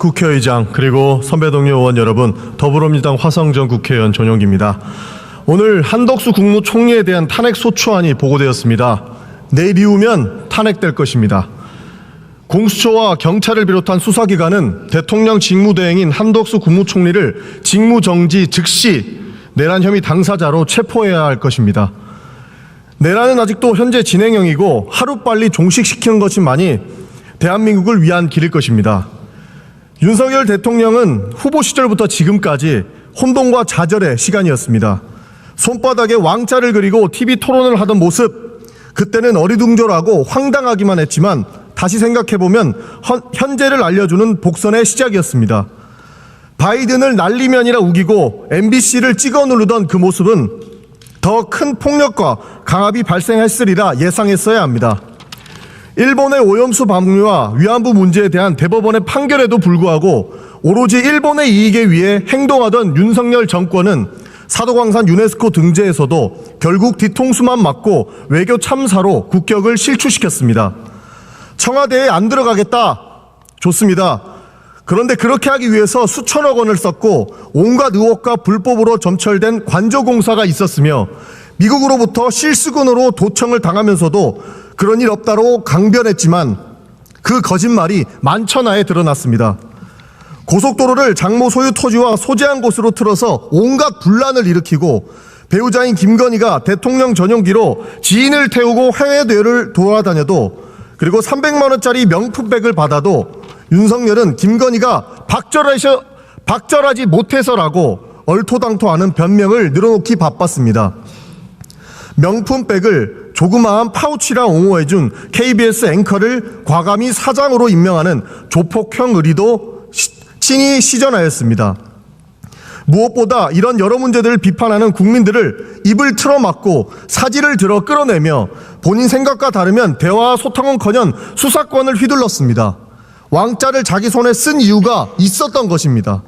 국회의장 그리고 선배 동료 의원 여러분, 더불어민주당 화성정 국회의원 전용기입니다. 오늘 한덕수 국무총리에 대한 탄핵 소추안이 보고되었습니다. 내일 이후면 탄핵될 것입니다. 공수처와 경찰을 비롯한 수사기관은 대통령 직무대행인 한덕수 국무총리를 직무정지 즉시 내란 혐의 당사자로 체포해야 할 것입니다. 내란은 아직도 현재 진행형이고 하루빨리 종식시키는 것만이 대한민국을 위한 길일 것입니다. 윤석열 대통령은 후보 시절부터 지금까지 혼돈과 좌절의 시간이었습니다. 손바닥에 왕자를 그리고 TV 토론을 하던 모습, 그때는 어리둥절하고 황당하기만 했지만 다시 생각해보면 현재를 알려주는 복선의 시작이었습니다. 바이든을 날리면이라 우기고 MBC를 찍어 누르던 그 모습은 더 큰 폭력과 강압이 발생했으리라 예상했어야 합니다. 일본의 오염수 방류와 위안부 문제에 대한 대법원의 판결에도 불구하고 오로지 일본의 이익에 위해 행동하던 윤석열 정권은 사도광산 유네스코 등재에서도 결국 뒤통수만 맞고 외교 참사로 국격을 실추시켰습니다. 청와대에 안 들어가겠다. 좋습니다. 그런데 그렇게 하기 위해서 수천억 원을 썼고 온갖 의혹과 불법으로 점철된 관조공사가 있었으며 미국으로부터 실수근으로 도청을 당하면서도 그런 일 없다로 강변했지만 그 거짓말이 만천하에 드러났습니다. 고속도로를 장모 소유 토지와 소재한 곳으로 틀어서 온갖 분란을 일으키고 배우자인 김건희가 대통령 전용기로 지인을 태우고 해외여행을 돌아다녀도, 그리고 300만 원짜리 명품백을 받아도 윤석열은 김건희가 박절하지 못해서라고 얼토당토하는 변명을 늘어놓기 바빴습니다. 명품백을 조그마한 파우치라 옹호해준 KBS 앵커를 과감히 사장으로 임명하는 조폭형 의리도 친히 시전하였습니다. 무엇보다 이런 여러 문제들을 비판하는 국민들을 입을 틀어막고 사지를 들어 끌어내며 본인 생각과 다르면 대화 소통은커녕 수사권을 휘둘렀습니다. 왕자를 자기 손에 쓴 이유가 있었던 것입니다.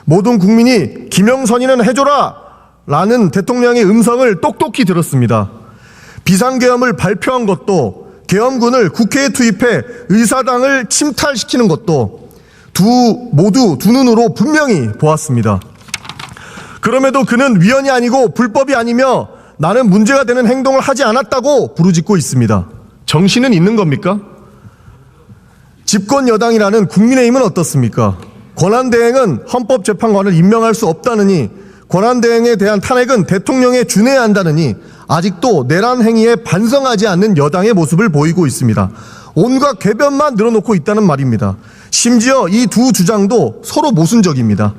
모든 국민이 김영선이는 해줘라 라는 대통령의 음성을 똑똑히 들었습니다. 비상계엄을 발표한 것도, 계엄군을 국회에 투입해 의사당을 침탈시키는 것도 모두 두 눈으로 분명히 보았습니다. 그럼에도 그는 위헌이 아니고 불법이 아니며 나는 문제가 되는 행동을 하지 않았다고 부르짖고 있습니다. 정신은 있는 겁니까? 집권 여당이라는 국민의힘은 어떻습니까? 권한대행은 헌법재판관을 임명할 수 없다느니, 권한대행에 대한 탄핵은 대통령에 준해야 한다느니 아직도 내란 행위에 반성하지 않는 여당의 모습을 보이고 있습니다. 온갖 궤변만 늘어놓고 있다는 말입니다. 심지어 이 두 주장도 서로 모순적입니다.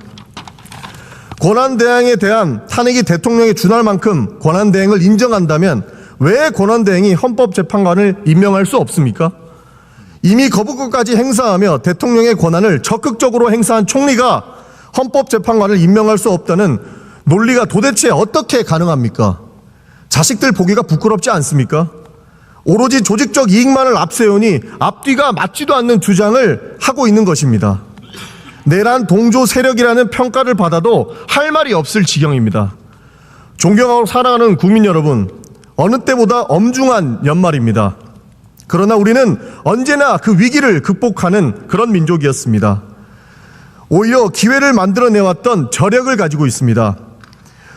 권한대행에 대한 탄핵이 대통령에 준할 만큼 권한대행을 인정한다면 왜 권한대행이 헌법재판관을 임명할 수 없습니까? 이미 거부권까지 행사하며 대통령의 권한을 적극적으로 행사한 총리가 헌법재판관을 임명할 수 없다는 논리가 도대체 어떻게 가능합니까? 자식들 보기가 부끄럽지 않습니까? 오로지 조직적 이익만을 앞세우니 앞뒤가 맞지도 않는 주장을 하고 있는 것입니다. 내란 동조 세력이라는 평가를 받아도 할 말이 없을 지경입니다. 존경하고 사랑하는 국민 여러분, 어느 때보다 엄중한 연말입니다. 그러나 우리는 언제나 그 위기를 극복하는 그런 민족이었습니다. 오히려 기회를 만들어내왔던 저력을 가지고 있습니다.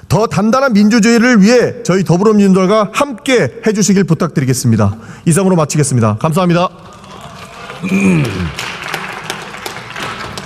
더 단단한 민주주의를 위해 저희 더불어민주당과 함께 해주시길 부탁드리겠습니다. 이상으로 마치겠습니다. 감사합니다.